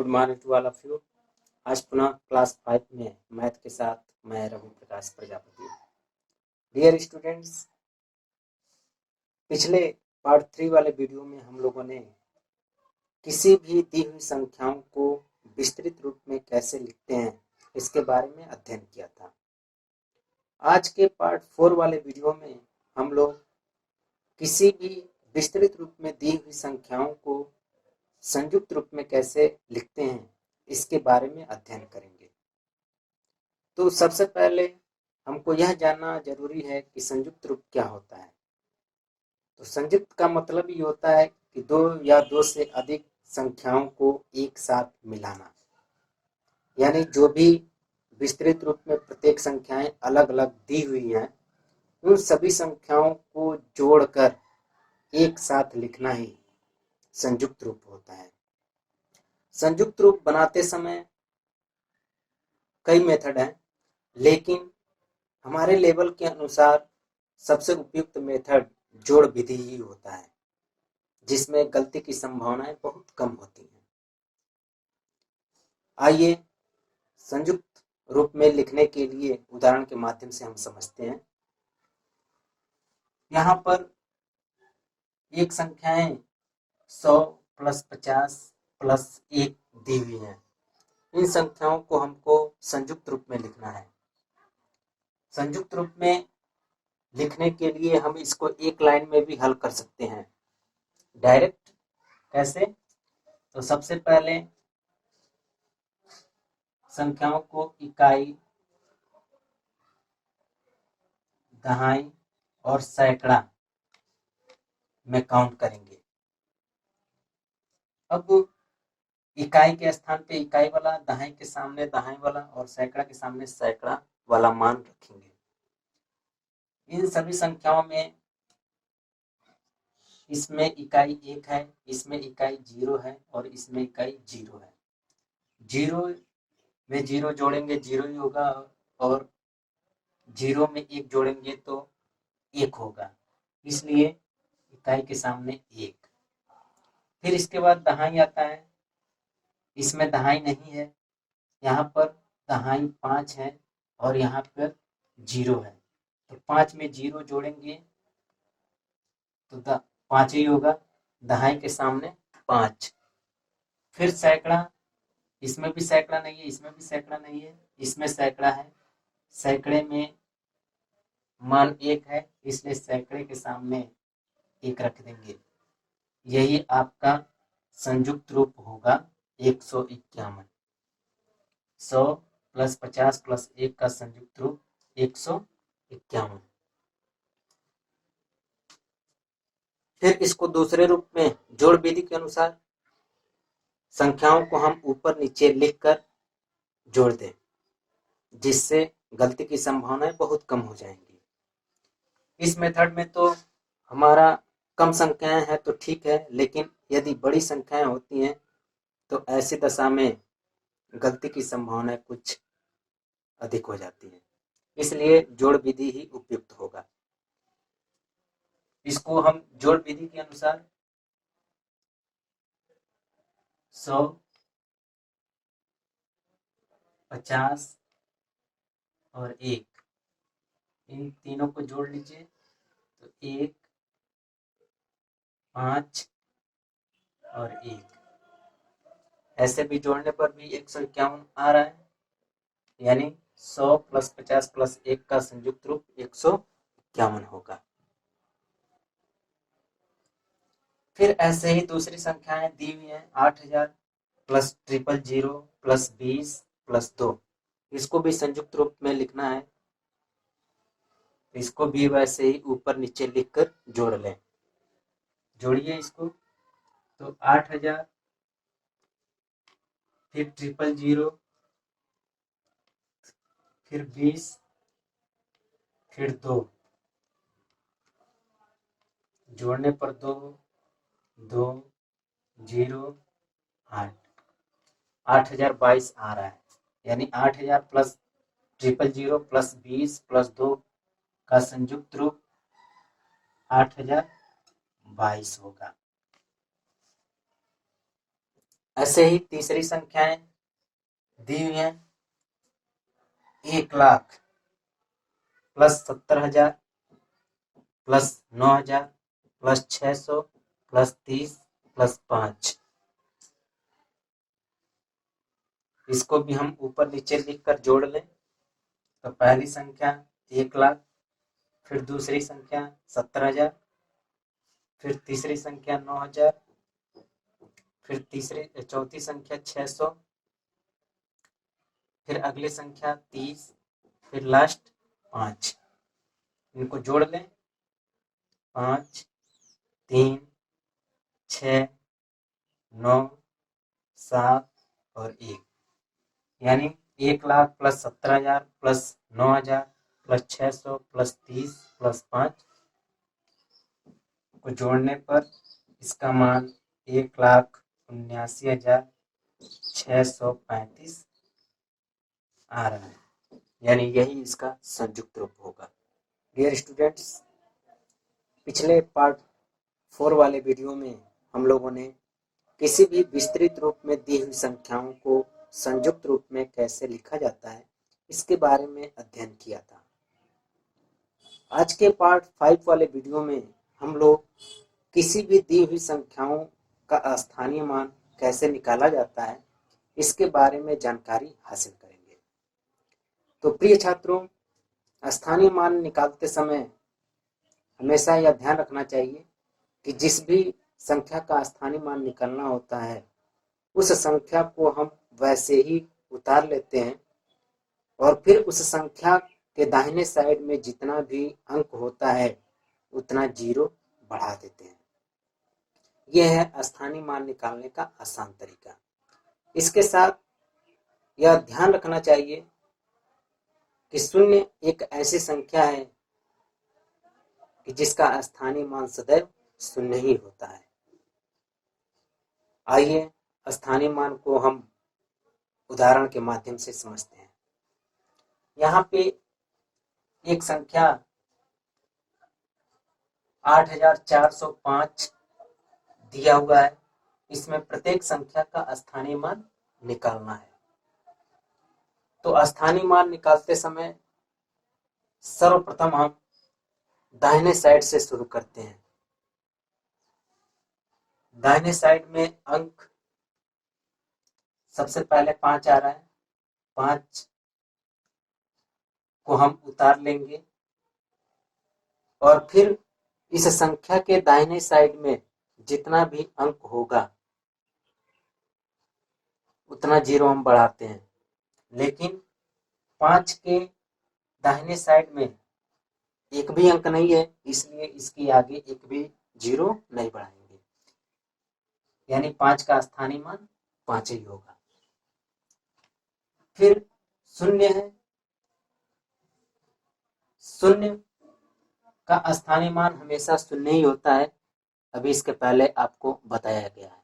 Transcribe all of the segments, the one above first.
Good morning to all of you. आज पुनः class 5 में मैथ के साथ मैं रघु प्रकाश प्रजापति। डियर स्टूडेंट्स, पिछले पार्ट 3 वाले वीडियो में हम लोगों ने किसी भी दी हुई संख्याओं को विस्तृत रूप में कैसे लिखते हैं इसके बारे में अध्ययन किया था। आज के पार्ट 4 वाले वीडियो में हम लोग किसी भी विस्तृत रूप में दी हुई संख्याओं को संयुक्त रूप में कैसे लिखते हैं इसके बारे में अध्ययन करेंगे। तो सबसे पहले हमको यह जानना जरूरी है कि संयुक्त रूप क्या होता है। तो संयुक्त का मतलब ये होता है कि दो या दो से अधिक संख्याओं को एक साथ मिलाना, यानी जो भी विस्तृत रूप में प्रत्येक संख्याएं अलग अलग दी हुई हैं उन सभी संख्याओं को जोड़कर एक साथ लिखना ही संयुक्त रूप होता है। संयुक्त रूप बनाते समय कई मेथड हैं, लेकिन हमारे लेवल के अनुसार सबसे उपयुक्त मेथड जोड़ विधि ही होता है, जिसमें गलती की संभावनाएं बहुत कम होती हैं। आइए संयुक्त रूप में लिखने के लिए उदाहरण के माध्यम से हम समझते हैं। यहाँ पर एक संख्याएं 100 प्लस 50 प्लस 1 दी हुई हैं। इन संख्याओं को हमको संयुक्त रूप में लिखना है। संयुक्त रूप में लिखने के लिए हम इसको एक लाइन में भी हल कर सकते हैं। डायरेक्ट कैसे? तो सबसे पहले संख्याओं को इकाई, दहाई और सैकड़ा में काउंट करेंगे। अब इकाई के स्थान पे इकाई वाला, दहाई के सामने दहाई वाला और सैकड़ा के सामने सैकड़ा वाला मान रखेंगे। इन सभी संख्याओं में इसमें इकाई 1 है, इसमें इकाई 0 है और इसमें इकाई 0 है। 0 में 0 जोड़ेंगे 0 ही होगा और 0 में 1 जोड़ेंगे तो 1 होगा, इसलिए इकाई के सामने 1। फिर इसके बाद दहाई आता है। इसमें दहाई नहीं है, यहाँ पर दहाई 5 है और यहाँ पर 0 है, तो 5 में 0 जोड़ेंगे तो 5 ही होगा, दहाई के सामने 5। फिर सैकड़ा, इसमें भी सैकड़ा नहीं है, इसमें भी सैकड़ा नहीं है, इसमें सैकड़ा है। सैकड़े में मान 1 है, इसलिए सैकड़े के सामने 1 रख देंगे। यही आपका संयुक्त रूप होगा 151। 100 प्लस 50 प्लस 1 का संयुक्त रूप 151। फिर इसको दूसरे रूप में जोड़ विधि के अनुसार संख्याओं को हम ऊपर नीचे लिखकर जोड़ दें, जिससे गलती की संभावनाएं बहुत कम हो जाएंगी। इस मेथड में तो हमारा कम संख्याएं हैं तो ठीक है, लेकिन यदि बड़ी संख्याएं होती हैं तो ऐसी दशा में गलती की संभावनाएं कुछ अधिक हो जाती है, इसलिए जोड़ विधि ही उपयुक्त होगा। इसको हम जोड़ विधि के अनुसार 100, 50 और 1 इन तीनों को जोड़ लीजिए तो 1, 5 और 1। ऐसे भी जोड़ने पर भी 151 आ रहा है, यानी 100 प्लस 50 प्लस 1 का संयुक्त रूप 151 होगा। फिर ऐसे ही दूसरी संख्याएं दी हुई हैं। 8000 प्लस 000 प्लस 20 प्लस 2, इसको भी संयुक्त रूप में लिखना है। इसको भी वैसे ही ऊपर नीचे लिखकर जोड़ लें। जोड़िए इसको तो 8000 फिर 000 फिर 20 फिर 2, जोड़ने पर 2 2 0 8, 8022 आ रहा है, यानी 8000 प्लस 000 प्लस 20 प्लस 2 का संयुक्त रूप 8022 होगा। ऐसे ही तीसरी संख्याएं दी हुई हैं 1,00,000 plus 70,000 plus 9,000 plus 600 plus 30 plus 5। इसको भी हम ऊपर नीचे लिखकर जोड़ लें तो पहली संख्या 1,00,000, फिर दूसरी संख्या 70,000, फिर तीसरी संख्या 9,000, फिर चौथी संख्या 600, फिर अगली संख्या 30, फिर लास्ट 5। इनको जोड़ लें 5, 3, 6, 9, 7 और 1, यानी 1,00,000 plus 70,000 plus 9,000 plus 600 plus 30 plus 5 को जोड़ने पर इसका मान 1,79,635 आ रहा है, यानी यही इसका संयुक्त रूप होगा। डियर स्टूडेंट्स, पिछले पार्ट 4 वाले वीडियो में हम लोगों ने किसी भी विस्तृत रूप में दी हुई संख्याओं को संयुक्त रूप में कैसे लिखा जाता है इसके बारे में अध्ययन किया था। आज के पार्ट 5 वाले वीडियो में हम लोग किसी भी दी हुई संख्याओं का स्थानीय मान कैसे निकाला जाता है इसके बारे में जानकारी हासिल करेंगे। तो प्रिय छात्रों, स्थानीय मान निकालते समय हमेशा यह ध्यान रखना चाहिए कि जिस भी संख्या का स्थानीय मान निकालना होता है उस संख्या को हम वैसे ही उतार लेते हैं और फिर उस संख्या के दाहिने साइड में जितना भी अंक होता है उतना 0 बढ़ा देते हैं। यह है स्थानीय मान निकालने का आसान तरीका। इसके साथ यह ध्यान रखना चाहिए कि शून्य एक ऐसी संख्या है कि जिसका स्थानीय मान सदैव शून्य ही होता है। आइए स्थानीय मान को हम उदाहरण के माध्यम से समझते हैं। यहाँ पे एक संख्या 8,405 दिया हुआ है। इसमें प्रत्येक संख्या का स्थानीय मान निकालना है। तो स्थानीय मान निकालते समय सर्वप्रथम हम दाहिने साइड से शुरू करते हैं। दाहिने साइड में अंक सबसे पहले 5 आ रहा है, 5 को हम उतार लेंगे और फिर इस संख्या के दाहिने साइड में जितना भी अंक होगा उतना 0 हम बढ़ाते हैं, लेकिन 5 के दाहिने साइड में एक भी अंक नहीं है, इसलिए इसके आगे एक भी 0 नहीं बढ़ाएंगे, यानी 5 का स्थानीय मान 5 ही होगा। फिर शून्य है, शून्य का स्थानीय मान हमेशा शून्य ही होता है। अभी इसके पहले आपको बताया गया है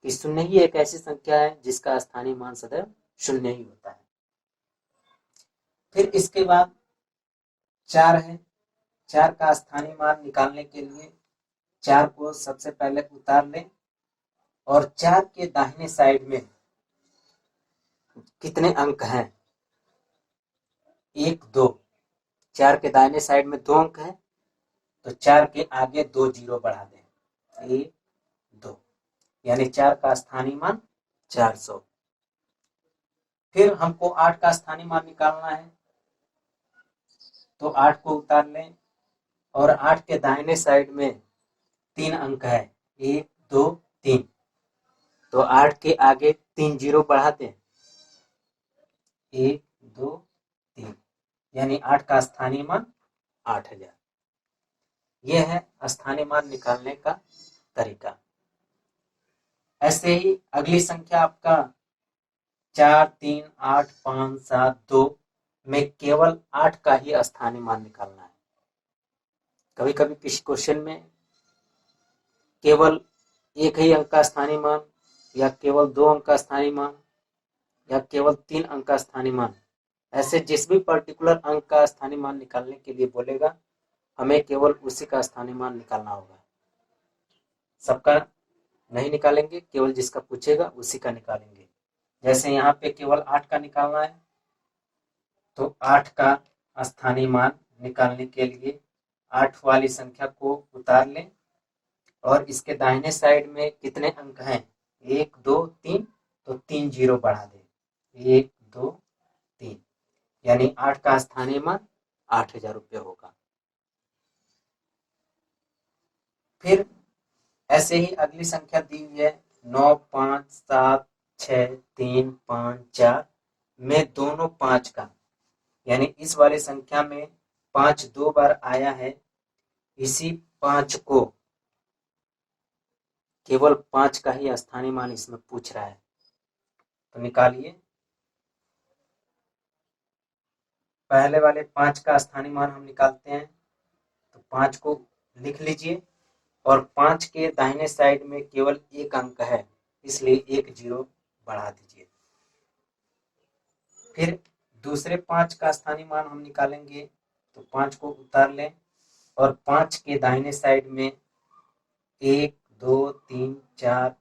कि शून्य ही एक ऐसी संख्या है जिसका स्थानीय मान सदैव शून्य ही होता है। फिर इसके बाद 4 है। 4 का स्थानीय मान निकालने के लिए 4 को सबसे पहले उतार लें और 4 के दाहिने साइड में कितने अंक हैं? 1, 2। 4 के दाहिने साइड में 2 अंक है तो 4 के आगे 2 0 बढ़ा दें, 1, 2, यानी 4 का स्थानीय मान 400। फिर हमको 8 का स्थानीय मान निकालना है तो 8 को उतार लें और 8 के दाहिने साइड में 3 अंक है, 1, 2, 3, तो 8 के आगे 3 0 बढ़ा दें, 1, 2, 3, यानी 8 का स्थानीय मान 8,000। यह है स्थानीय मान निकालने का तरीका। ऐसे ही अगली संख्या आपका 4, 3, 8, 5, 7, 2 में केवल 8 का ही स्थानीय मान निकालना है। कभी कभी किसी क्वेश्चन में केवल एक ही अंक का स्थानीय मान या केवल 2 अंक का स्थानीय मान या केवल 3 अंक का स्थानीय मान, ऐसे जिस भी पर्टिकुलर अंक का स्थानीय मान निकालने के लिए बोलेगा हमें केवल उसी का स्थानीय मान निकालना होगा। सबका नहीं निकालेंगे, केवल जिसका पूछेगा उसी का निकालेंगे। जैसे यहाँ पे केवल 8 का निकालना है, तो 8 का स्थानीय मान निकालने के लिए 8 वाली संख्या को उतार लें और इसके दाहिने साइड में कितने अंक हैं, 1 2 3, तो 3 जीरो बढ़ा दें, 1 2 3, यानी 8 का स्थानीय मान 8,000 रुपये होगा। फिर ऐसे ही अगली संख्या दी हुई है 9 5 7 6 3 5 4 में दोनों 5 का, यानी इस वाली संख्या में 5 2 बार आया है, इसी 5 को केवल 5 का ही स्थानीय मान इसमें पूछ रहा है, तो निकालिए। पहले वाले 5 का स्थानीय मान हम निकालते हैं, तो 5 को लिख लीजिए और 5 के दाहिने साइड में केवल एक अंक है, इसलिए एक जीरो बढ़ा दीजिए। फिर दूसरे 5 का स्थानीय मान हम निकालेंगे, तो 5 को उतार लें और 5 के दाहिने साइड में 1 2 3 4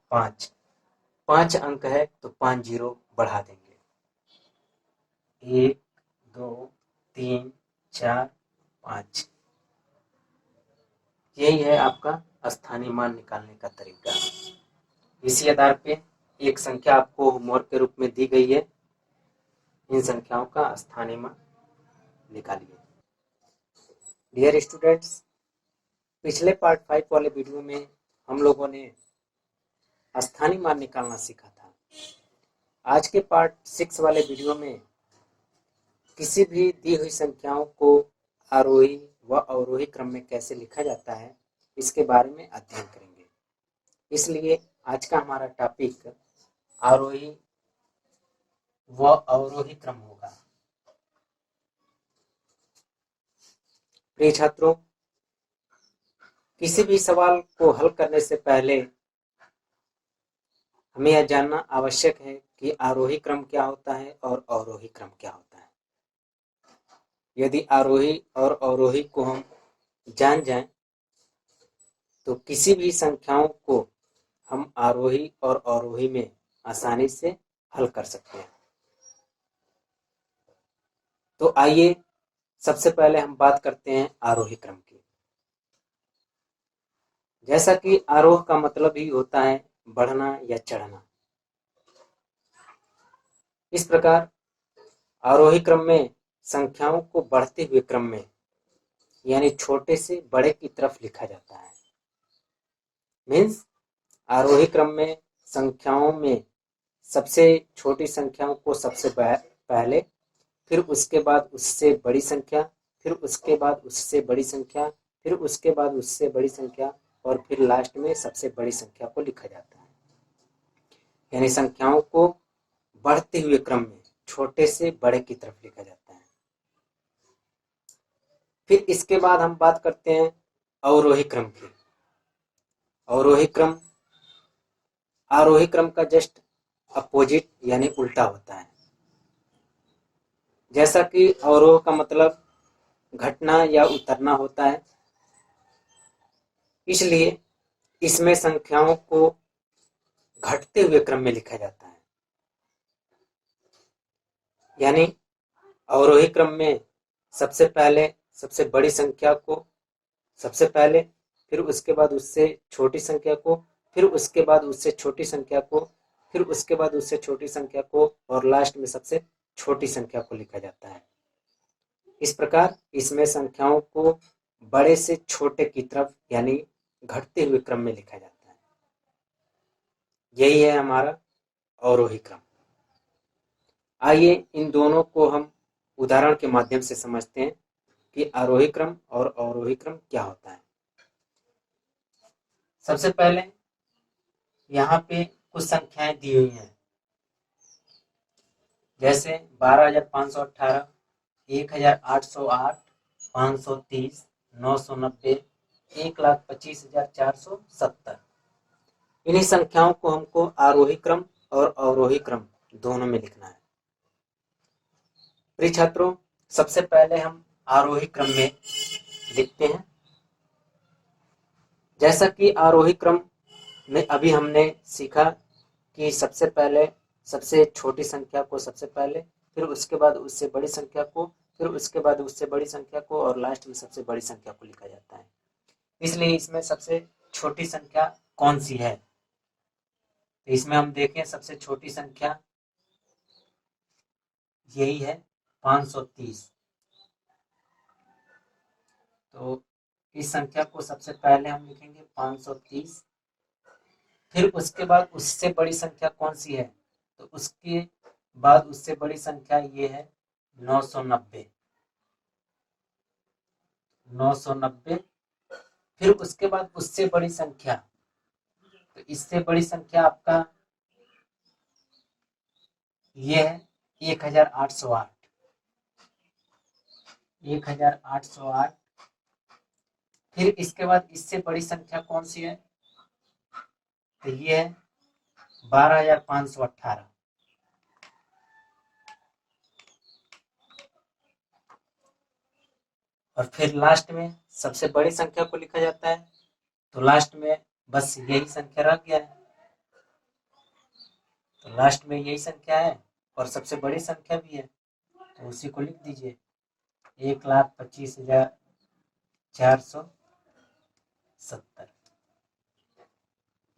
5 अंक है, तो 5 जीरो बढ़ा देंगे, 1 2 3 4 5। यही है आपका स्थानीय मान निकालने का तरीका। इसी आधार पे एक संख्या आपको होमवर्क के रूप में दी गई है, इन संख्याओं का स्थानीय मान निकालिए। डियर स्टूडेंट्स, पिछले पार्ट 5 वाले वीडियो में हम लोगों ने स्थानीय मान निकालना सीखा था। आज के पार्ट 6 वाले वीडियो में किसी भी दी हुई संख्याओं को आरोही व अवरोही क्रम में कैसे लिखा जाता है, इसके बारे में अध्ययन करेंगे। इसलिए आज का हमारा टॉपिक आरोही व अवरोही क्रम होगा। प्रिय छात्रों, किसी भी सवाल को हल करने से पहले हमें यह जानना आवश्यक है कि आरोही क्रम क्या होता है और अवरोही क्रम क्या होता है। यदि आरोही और अवरोही को हम जान जाएं, तो किसी भी संख्याओं को हम आरोही और अवरोही में आसानी से हल कर सकते हैं। तो आइए सबसे पहले हम बात करते हैं आरोही क्रम की। जैसा कि आरोह का मतलब ही होता है बढ़ना या चढ़ना, इस प्रकार आरोही क्रम में संख्याओं को बढ़ते हुए क्रम में, यानी छोटे से बड़े की तरफ लिखा जाता है। मीन्स आरोही क्रम में संख्याओं में सबसे छोटी संख्याओं को सबसे पहले, फिर उसके बाद उससे बड़ी संख्या, फिर उसके बाद उससे बड़ी संख्या, फिर उसके बाद उससे बड़ी संख्या, और फिर लास्ट में सबसे बड़ी संख्या को लिखा जाता है। यानी संख्याओं को बढ़ते हुए क्रम में छोटे से बड़े की तरफ लिखा जाता है। फिर इसके बाद हम बात करते हैं अवरोही क्रम की। अवरोही क्रम आरोही क्रम का जस्ट अपोजिट यानी उल्टा होता है। जैसा कि अवरोह का मतलब घटना या उतरना होता है, इसलिए इसमें संख्याओं को घटते हुए क्रम में लिखा जाता है। यानी अवरोही क्रम में सबसे पहले सबसे बड़ी संख्या को सबसे पहले, फिर उसके बाद उससे छोटी संख्या को, फिर उसके बाद उससे छोटी संख्या को, फिर उसके बाद उससे छोटी संख्या को, और लास्ट में सबसे छोटी संख्या को लिखा जाता है। इस प्रकार इसमें संख्याओं को बड़े से छोटे की तरफ यानी घटते हुए क्रम में लिखा जाता है। यही है हमारा अवरोही क्रम। आइए इन दोनों को हम उदाहरण के माध्यम से समझते हैं कि आरोही क्रम और अवरोही क्रम क्या होता है। सबसे पहले यहाँ पे कुछ संख्याएं दी हुई हैं, जैसे 12,518, 1,808, 530, 990, 1,25,470। इन्हीं संख्याओं को हमको आरोही क्रम और अवरोही क्रम दोनों में लिखना है। प्रिय छात्रों, सबसे पहले हम आरोही क्रम में लिखते हैं। जैसा कि आरोही क्रम में अभी हमने सीखा कि सबसे पहले सबसे छोटी संख्या को सबसे पहले, फिर उसके बाद उससे बड़ी संख्या को, फिर उसके बाद उससे बड़ी संख्या को, और लास्ट में सबसे बड़ी संख्या को लिखा जाता है। इसलिए इसमें सबसे छोटी संख्या कौन सी है, तो इसमें हम देखें सबसे छोटी संख्या यही है 530। तो इस संख्या को सबसे पहले हम लिखेंगे 530, फिर उसके बाद उससे बड़ी संख्या कौन सी है, तो उसके बाद उससे बड़ी संख्या ये है 990। 990, फिर उसके बाद उससे बड़ी संख्या, तो इससे बड़ी संख्या आपका ये है 1808। 1808, फिर इसके बाद इससे बड़ी संख्या कौन सी है, तो ये है 12518। और फिर लास्ट में सबसे बड़ी संख्या को लिखा जाता है, तो लास्ट में बस यही संख्या रह गया है, तो लास्ट में यही संख्या है और सबसे बड़ी संख्या भी है, तो उसी को लिख दीजिए 1,25,470।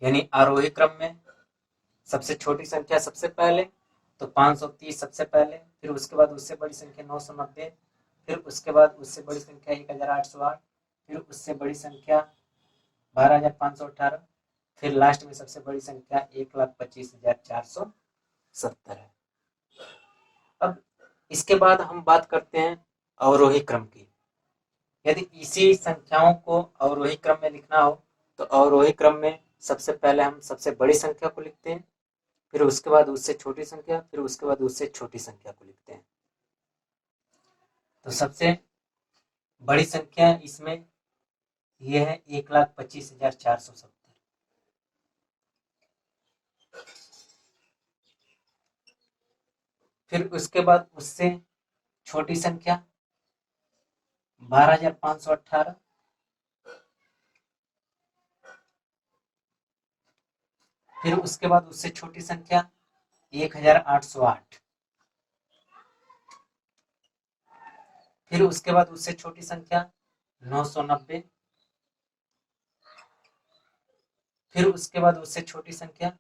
यानी आरोही क्रम में सबसे छोटी संख्या सबसे पहले, तो 530 सबसे पहले, फिर उसके बाद उससे बड़ी संख्या 990, फिर उसके बाद उससे बड़ी संख्या 1808, फिर उससे बड़ी संख्या 12518, फिर लास्ट में सबसे बड़ी संख्या 1,25,470 है। अब इसके बाद हम बात करते हैं अवरोही क्रम की। यदि इसी संख्याओं को अवरोही क्रम में लिखना हो, तो अवरोही क्रम में सबसे पहले हम सबसे बड़ी संख्या को लिखते हैं, फिर उसके बाद उससे छोटी संख्या, फिर उसके बाद उससे छोटी संख्या को लिखते हैं। तो सबसे बड़ी संख्या इसमें यह है 1,25,470। फिर उसके बाद उससे छोटी संख्या 12,518, फिर उसके बाद उससे छोटी संख्या 1,808, फिर उसके बाद उससे छोटी संख्या 990, फिर उसके बाद उससे छोटी संख्या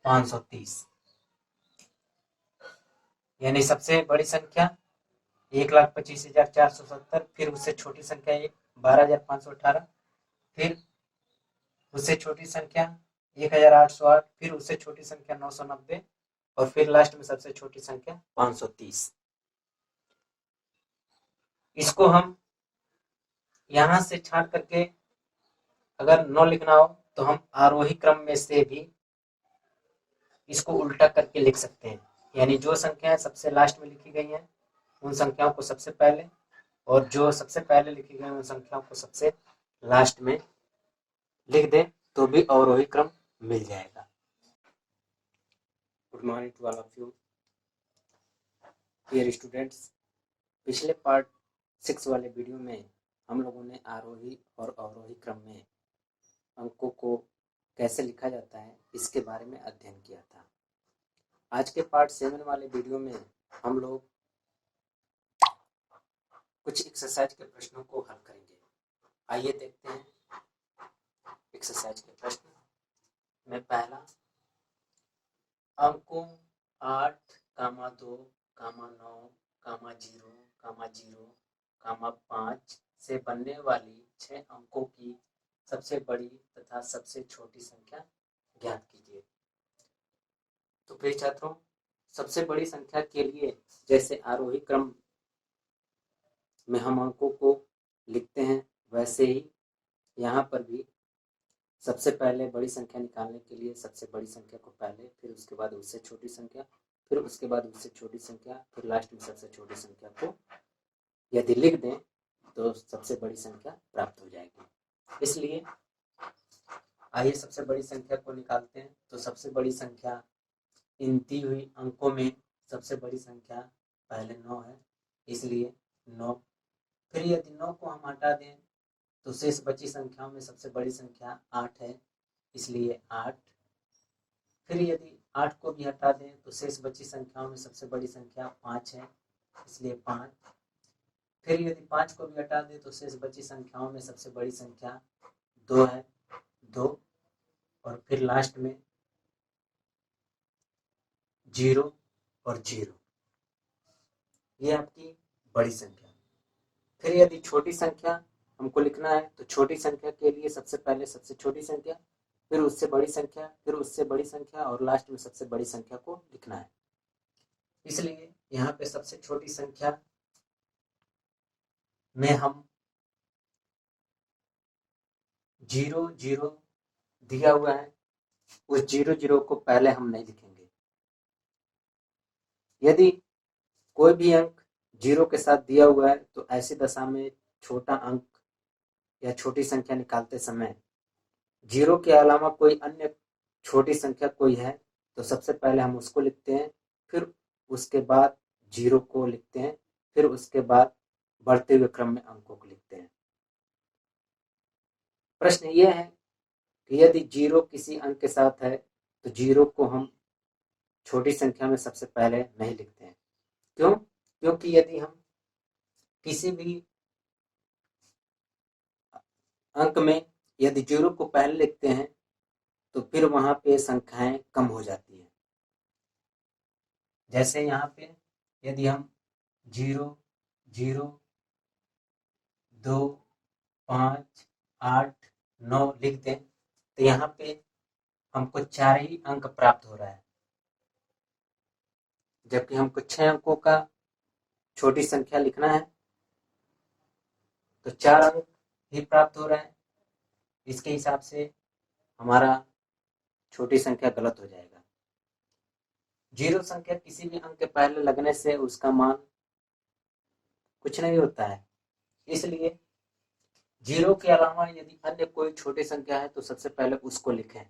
530। यानी सबसे बड़ी संख्या 1,25,470, फिर उससे छोटी संख्या 12,518, फिर उससे छोटी संख्या 1,808, फिर उससे छोटी संख्या 990, और फिर लास्ट में सबसे छोटी संख्या 530। इसको हम यहां से छांट करके अगर 9 लिखना हो, तो हम आरोही क्रम में से भी इसको उल्टा करके लिख सकते हैं। यानी जो संख्याएं सबसे लास्ट में लिखी गई हैं उन संख्याओं को सबसे पहले, और जो सबसे पहले लिखी गई उन संख्याओं को सबसे लास्ट में लिख दें, तो भी अवरोही क्रम मिल जाएगा। Good morning to all of you dear students. पिछले पार्ट 6 वाले वीडियो में हम लोगों ने आरोही और अवरोही क्रम में अंकों को कैसे लिखा जाता है इसके बारे में अध्ययन किया था। आज के पार्ट 7 वाले वीडियो में हम लोग कुछ एक्सरसाइज के प्रश्नों को हल करेंगे। आइए देखते हैं एक्सरसाइज के प्रश्न में। पहला, अंकों 8, 2, 9, 0, 0, 5 से बनने वाली 6 अंकों की सबसे बड़ी तथा सबसे छोटी संख्या ज्ञात कीजिए। तो प्रिय छात्रों, सबसे बड़ी संख्या के लिए जैसे आरोही क्रम में हम अंकों को लिखते हैं, वैसे ही यहाँ पर भी सबसे पहले बड़ी संख्या निकालने के लिए सबसे बड़ी संख्या को पहले, फिर उसके बाद उससे छोटी संख्या, फिर उसके बाद उससे छोटी संख्या, फिर लास्ट में सबसे छोटी संख्या को यदि लिख दें तो सबसे बड़ी संख्या प्राप्त हो जाएगी। इसलिए आइए सबसे बड़ी संख्या को निकालते हैं। तो सबसे बड़ी संख्या इन दी हुई अंकों में सबसे बड़ी संख्या पहले 9 है, इसलिए 9। फिर यदि 9 को हम हटा दें तो शेष बची संख्याओं में सबसे बड़ी संख्या 8 है, इसलिए 8। फिर यदि 8 को भी हटा दें तो शेष बची संख्याओं में सबसे बड़ी संख्या 5 है, इसलिए 5। फिर यदि 5 को भी हटा दें तो शेष बची संख्याओं में सबसे बड़ी संख्या 2 है, 2। और फिर लास्ट में 0 और 0, ये आपकी बड़ी संख्या। फिर यदि छोटी संख्या हमको लिखना है तो छोटी संख्या के लिए सबसे पहले सबसे छोटी संख्या, फिर उससे बड़ी संख्या, फिर उससे बड़ी संख्या और लास्ट में सबसे बड़ी संख्या को लिखना है। इसलिए यहाँ पे सबसे छोटी संख्या में हम 0 0 दिया हुआ है, उस 0 0 को पहले हम नहीं लिखेंगे। यदि कोई भी अंक 0 के साथ दिया हुआ है तो ऐसी दशा में छोटा अंक या छोटी संख्या निकालते समय 0 के अलावा कोई अन्य छोटी संख्या कोई है तो सबसे पहले हम उसको लिखते हैं, फिर उसके बाद 0 को लिखते हैं, फिर उसके बाद बढ़ते हुए क्रम में अंकों को लिखते हैं। प्रश्न यह है कि यदि 0 किसी अंक के साथ है तो 0 को हम छोटी संख्या में सबसे पहले नहीं लिखते हैं। क्यों? क्योंकि यदि हम किसी भी अंक में यदि 0 को पहले लिखते हैं तो फिर वहां पे संख्याएं कम हो जाती हैं। जैसे यहाँ पे यदि हम 0 0 2 5 8 9 लिख दें तो यहाँ पे हमको 4 ही अंक प्राप्त हो रहा है, जबकि हमको 6 अंकों का छोटी संख्या लिखना है तो 4 अंक ही प्राप्त हो रहा है। इसके हिसाब से हमारा छोटी संख्या गलत हो जाएगा। 0 संख्या किसी भी अंक के पहले लगने से उसका मान कुछ नहीं होता है, इसलिए 0 के अलावा यदि अन्य कोई छोटी संख्या है तो सबसे पहले उसको लिखें।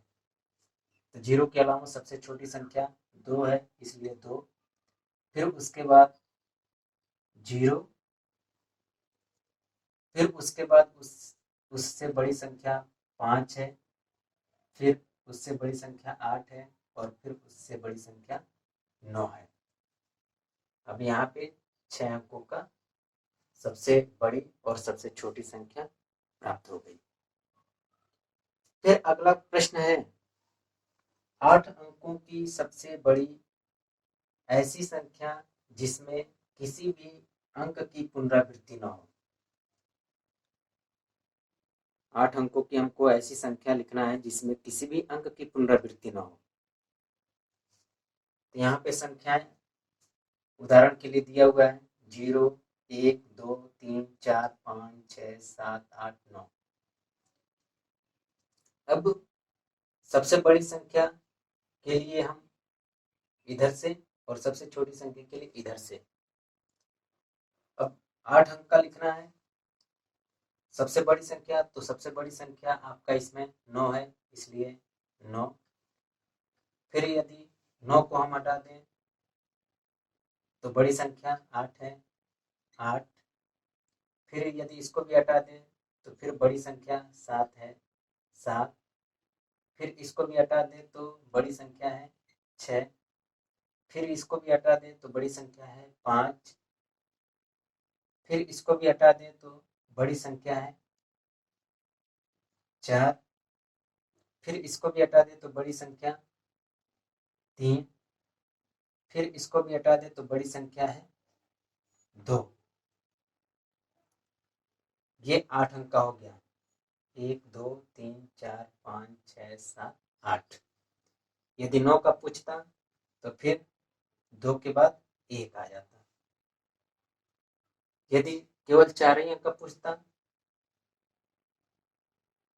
तो 0 के अलावा सबसे छोटी संख्या 2 है, इसलिए 2। फिर उसके बाद 0, फिर उसके बाद उससे बड़ी संख्या 5 है, फिर उससे बड़ी संख्या 8 है और फिर उससे बड़ी संख्या 9 है। अब यहाँ पे 6 अंकों का सबसे बड़ी और सबसे छोटी संख्या प्राप्त हो गई। फिर अगला प्रश्न है 8 अंकों की सबसे बड़ी ऐसी संख्या जिसमें किसी भी अंक की पुनरावृत्ति न हो। 8 अंकों की हमको ऐसी संख्या लिखना है जिसमें किसी भी अंक की पुनरावृत्ति न हो। तो यहाँ पे संख्याएं उदाहरण के लिए दिया हुआ है 0 1 2 3 4 5 6 7 8 9। अब सबसे बड़ी संख्या के लिए हम इधर से और सबसे छोटी संख्या के लिए इधर से। अब 8 अंक का लिखना है सबसे बड़ी संख्या, तो सबसे बड़ी संख्या आपका इसमें 9 है, इसलिए 9। फिर यदि 9 को हम हटा दें तो बड़ी संख्या 8 है, 8। फिर यदि इसको भी हटा दें तो फिर बड़ी संख्या 7 है, 7। फिर इसको भी हटा दें तो बड़ी संख्या है 6। फिर इसको भी हटा दें तो बड़ी संख्या है 5। फिर इसको भी हटा दें तो बड़ी संख्या है 4। फिर इसको भी हटा दें तो बड़ी संख्या 3। फिर इसको भी हटा दें तो बड़ी संख्या है 2। ये 8 अंक का हो गया, 1 2 3 4 5 6 7 8। यदि 9 का पूछता तो फिर 2 के बाद 1 आ जाता। यदि केवल 4 ही अंक का पूछता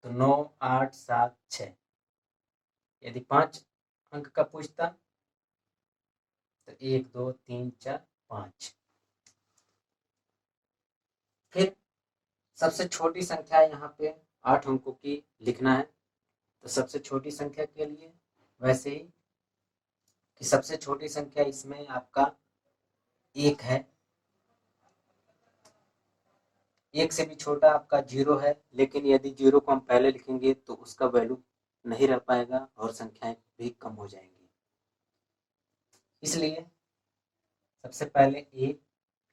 तो 9 8 7 6। यदि 5 अंक का पूछता तो 1 2 3 4 5। फिर सबसे छोटी संख्या यहाँ पे 8 अंकों की लिखना है। तो सबसे छोटी संख्या के लिए वैसे ही कि सबसे छोटी संख्या इसमें आपका 1 है, एक से भी छोटा आपका 0 है, लेकिन यदि 0 को हम पहले लिखेंगे तो उसका वैल्यू नहीं रह पाएगा और संख्याएं भी कम हो जाएंगी। इसलिए सबसे पहले 1,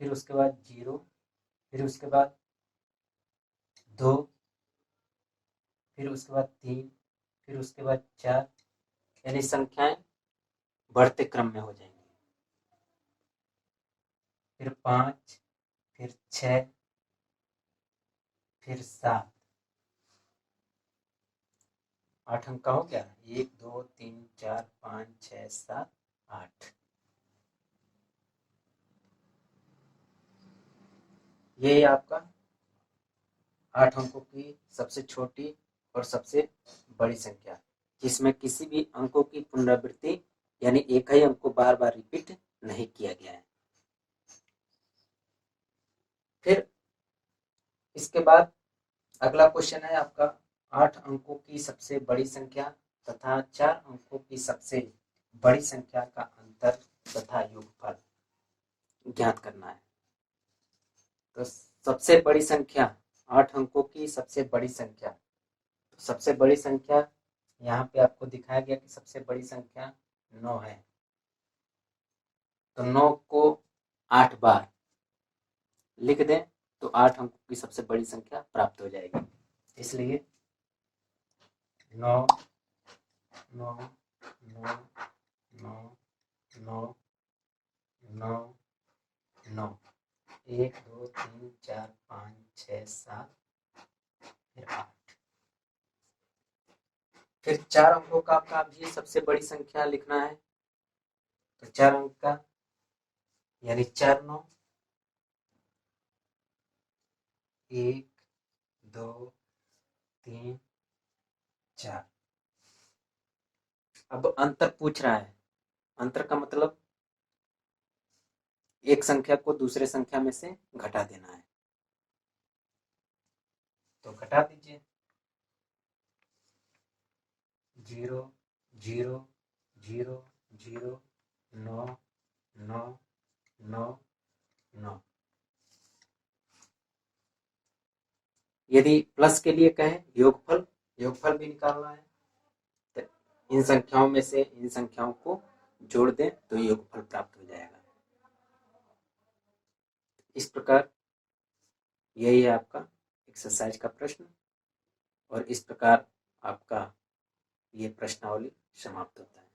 फिर उसके बाद 0, फिर उसके बाद 2, फिर उसके बाद 3, फिर उसके बाद 4, यानी संख्याएं बढ़ते क्रम में हो जाएंगी। फिर 5, फिर 6, फिर 7, 8 अंक का हो गया। 1 2 3 4 5 6 7 8। ये आपका 8 अंकों की सबसे छोटी और सबसे बड़ी संख्या, जिसमें किसी भी अंकों की पुनरावृत्ति यानी एक ही अंक को बार बार रिपीट नहीं किया गया है। फिर इसके बाद अगला क्वेश्चन है आपका 8 अंकों की सबसे बड़ी संख्या तथा 4 अंकों की सबसे बड़ी संख्या का अंतर तथा योगफल ज्ञात करना है। तो सबसे बड़ी संख्या, 8 अंकों की सबसे बड़ी संख्या, तो सबसे बड़ी संख्या यहाँ पे आपको दिखाया गया कि सबसे बड़ी संख्या 9 है। तो 9 को 8 बार लिख दें तो 8 अंकों की सबसे बड़ी संख्या प्राप्त हो जाएगी। इसलिए 9 9 9 9 9 9 9, 1 2 3 4 5 6 7, फिर 8। फिर 4 अंकों का भी सबसे बड़ी संख्या लिखना है। तो 4 अंक का यानी 4 9, 1 2 3 4। अब अंतर पूछ रहा है। अंतर का मतलब एक संख्या को दूसरे संख्या में से घटा देना है। तो घटा दीजिए। 0 0 0 0 9 9 9 9। यदि प्लस के लिए कहें योगफल, योगफल भी निकालना है, तो इन संख्याओं में से इन संख्याओं को जोड़ दें तो योगफल प्राप्त हो जाएगा। इस प्रकार यही है आपका एक्सरसाइज का प्रश्न, और इस प्रकार आपका ये प्रश्नावली समाप्त होता है।